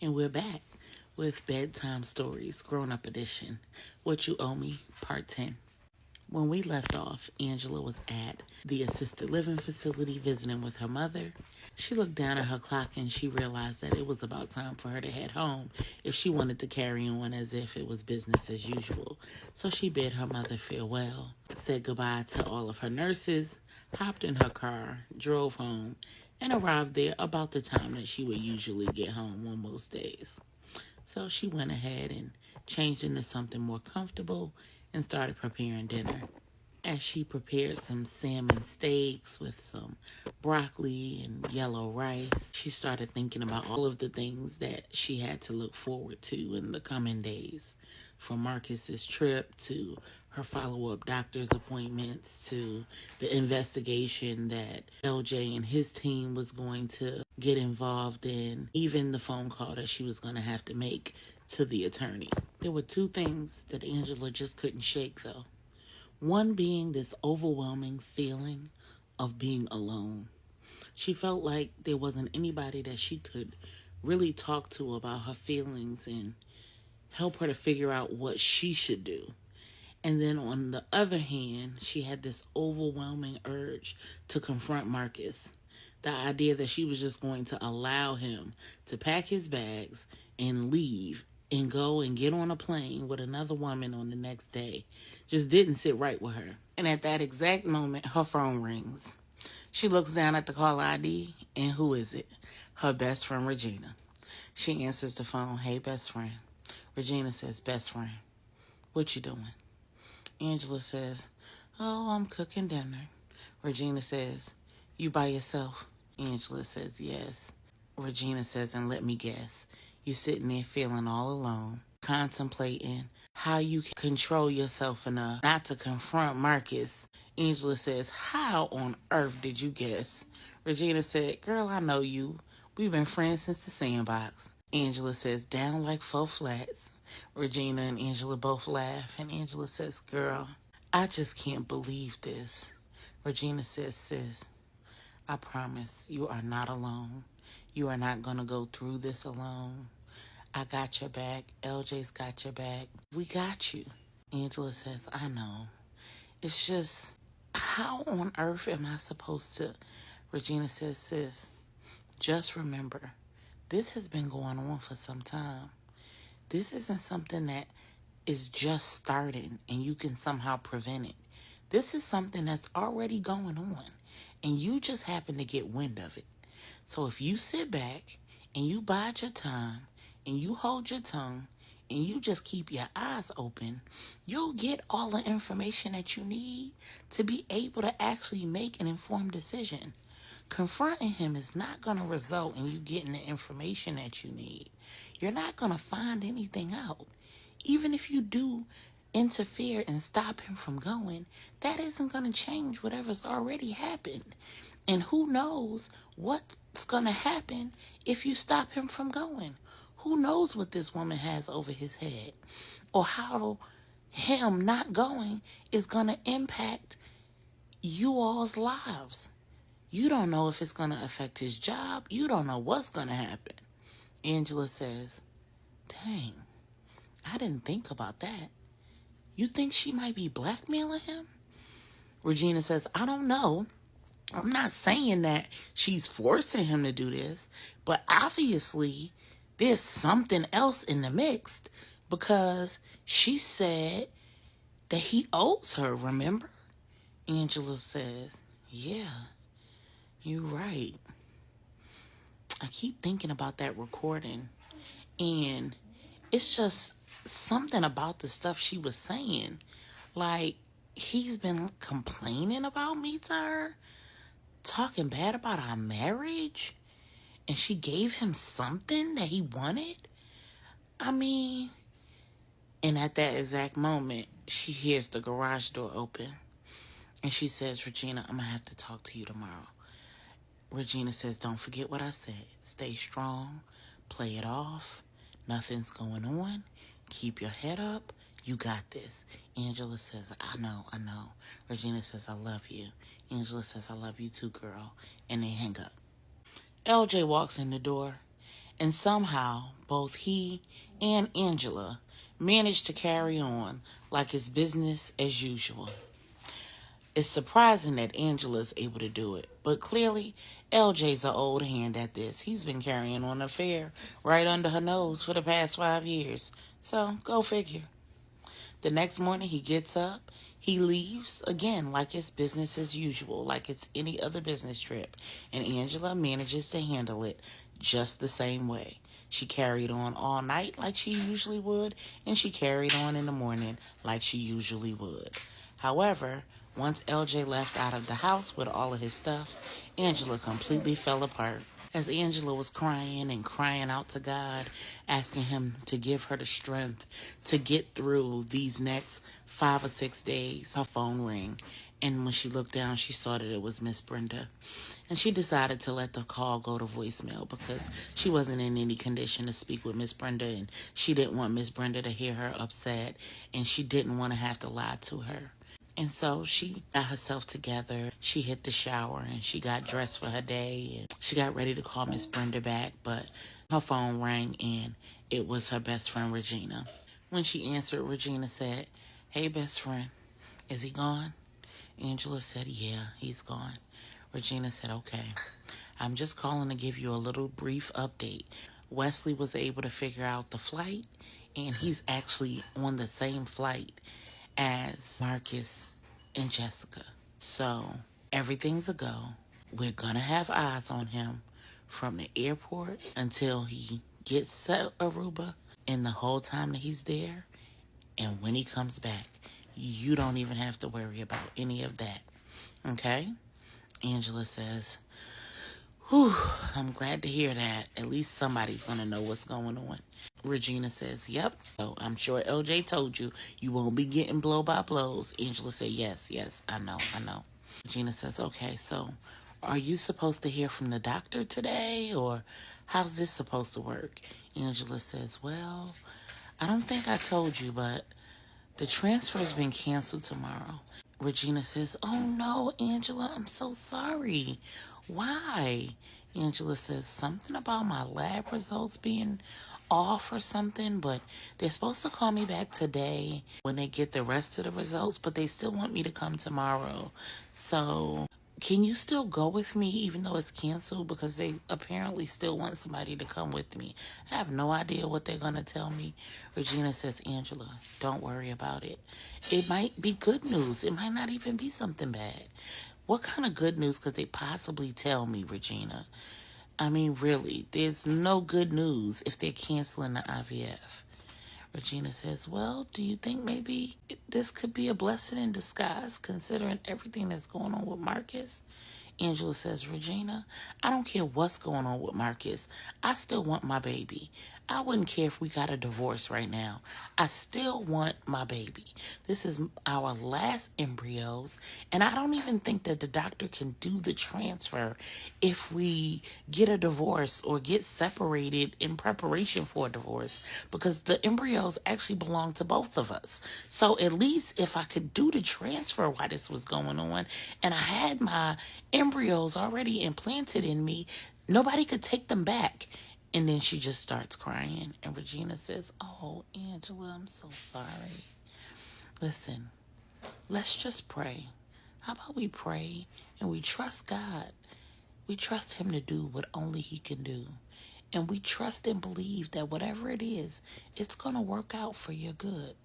And we're back with Bedtime Stories, Grown-Up Edition. What You Owe Me, Part 10. When we left off, Angela was at the assisted living facility visiting with her mother. She looked down at her clock and she realized that it was about time for her to head home if she wanted to carry on as if it was business as usual. So she bid her mother farewell, said goodbye to all of her nurses, hopped in her car, drove home, and arrived there about the time that she would usually get home on most days. So she went ahead and changed into something more comfortable and started preparing dinner. As she prepared some salmon steaks with some broccoli and yellow rice, she started thinking about all of the things that she had to look forward to in the coming days. From Marcus's trip to her follow-up doctor's appointments to the investigation that LJ and his team was going to get involved in, even the phone call that she was going to have to make to the attorney. There were two things that Angela just couldn't shake, though. One being this overwhelming feeling of being alone. She felt like there wasn't anybody that she could really talk to about her feelings and help her to figure out what she should do. And then on the other hand, she had this overwhelming urge to confront Marcus. The idea that she was just going to allow him to pack his bags and leave and go and get on a plane with another woman on the next day just didn't sit right with her. And at that exact moment, her phone rings. She looks down at the call ID, and who is it? Her best friend, Regina. She answers the phone. Hey, best friend. Regina says, best friend, what you doing? Angela says, oh, I'm cooking dinner. Regina says, you by yourself? Angela says, yes. Regina says, and let me guess, you sitting there feeling all alone, contemplating how you can control yourself enough not to confront Marcus. Angela says, how on earth did you guess? Regina said, girl, I know you. We've been friends since the sandbox. Angela says, down like 4 flats. Regina and Angela both laugh, and Angela says, girl, I just can't believe this. Regina says, sis, I promise you are not alone. You are not going to go through this alone. I got your back. LJ's got your back. We got you. Angela says, I know. It's just, how on earth am I supposed to? Regina says, sis, just remember, this has been going on for some time. This isn't something that is just starting and you can somehow prevent it. This is something that's already going on and you just happen to get wind of it. So if you sit back and you bide your time and you hold your tongue and you just keep your eyes open, you'll get all the information that you need to be able to actually make an informed decision. Confronting him is not going to result in you getting the information that you need. You're not going to find anything out. Even if you do interfere and stop him from going, that isn't going to change whatever's already happened. And who knows what's going to happen if you stop him from going? Who knows what this woman has over his head? Or how him not going is going to impact you all's lives. You don't know if it's going to affect his job. You don't know what's going to happen. Angela says, dang, I didn't think about that. You think she might be blackmailing him? Regina says, I don't know. I'm not saying that she's forcing him to do this, but obviously there's something else in the mix because she said that he owes her, remember? Angela says, yeah, you're right. I keep thinking about that recording, and it's just something about the stuff she was saying. Like, he's been complaining about me to her, talking bad about our marriage, and she gave him something that he wanted. I mean, and at that exact moment, she hears the garage door open, and she says, Regina, I'm going to have to talk to you tomorrow. Regina says, don't forget what I said. Stay strong. Play it off. Nothing's going on. Keep your head up. You got this. Angela says, I know. Regina says, I love you. Angela says, I love you too, girl. And they hang up. LJ walks in the door, And somehow, both he and Angela managed to carry on like it's business as usual. It's surprising that Angela's able to do it, but clearly LJ's an old hand at this. He's been carrying on an affair right under her nose for the past 5 years. So, go figure. The next morning he gets up, he leaves, again, like it's business as usual, like it's any other business trip. And Angela manages to handle it just the same way. She carried on all night like she usually would, and she carried on in the morning like she usually would. However, once LJ left out of the house with all of his stuff, Angela completely fell apart. As Angela was crying and crying out to God, asking him to give her the strength to get through these next 5 or 6 days, her phone rang. And when she looked down, she saw that it was Miss Brenda. And she decided to let the call go to voicemail because she wasn't in any condition to speak with Miss Brenda, and she didn't want Miss Brenda to hear her upset, and she didn't want to have to lie to her. And so she got herself together. She hit the shower and she got dressed for her day. And she got ready to call Miss Brenda back, but her phone rang and it was her best friend, Regina. When she answered, Regina said, "Hey, best friend, is he gone?" Angela said, "Yeah, he's gone." Regina said, "Okay, I'm just calling to give you a little brief update. Wesley was able to figure out the flight, and he's actually on the same flight as Marcus and Jessica. So everyth's a go. We're going to have eyes on him from the airport until he gets to Aruba, and the whole time that he's there. And when he comes back, you don't even have to worry about any of that. Okay?" Angela says, "Whew, I'm glad to hear that. At least somebody's going to know what's going on." Regina says, "Yep. So I'm sure LJ told you won't be getting blow by blows." Angela said, yes, I know. Regina says, "Okay, so are you supposed to hear from the doctor today, or how's this supposed to work?" Angela says, "Well, I don't think I told you, but the transfer's been canceled tomorrow." Regina says, "Oh no, Angela, I'm so sorry. Why?" Angela says, "Something about my lab results being off or something, but they're supposed to call me back today when they get the rest of the results, but they still want me to come tomorrow. So can you still go with me even though it's canceled? Because they apparently still want somebody to come with me. I have no idea what they're going to tell me." Regina says, "Angela, don't worry about it. It might be good news. It might not even be something bad." "What kind of good news could they possibly tell me, Regina? I mean, really, there's no good news if they're canceling the IVF." Regina says, "Well, do you think maybe this could be a blessing in disguise considering everything that's going on with Marcus?" Angela says, "Regina, I don't care what's going on with Marcus. I still want my baby. I wouldn't care if we got a divorce right now. I still want my baby. This is our last embryos, and I don't even think that the doctor can do the transfer if we get a divorce or get separated in preparation for a divorce, because the embryos actually belong to both of us. So at least if I could do the transfer while this was going on, and I had my embryos already implanted in me, nobody could take them back." And then she just starts crying. And Regina says, "Oh, Angela, I'm so sorry. Listen, let's just pray. How about we pray and we trust God? We trust him to do what only he can do. And we trust and believe that whatever it is, it's going to work out for your good."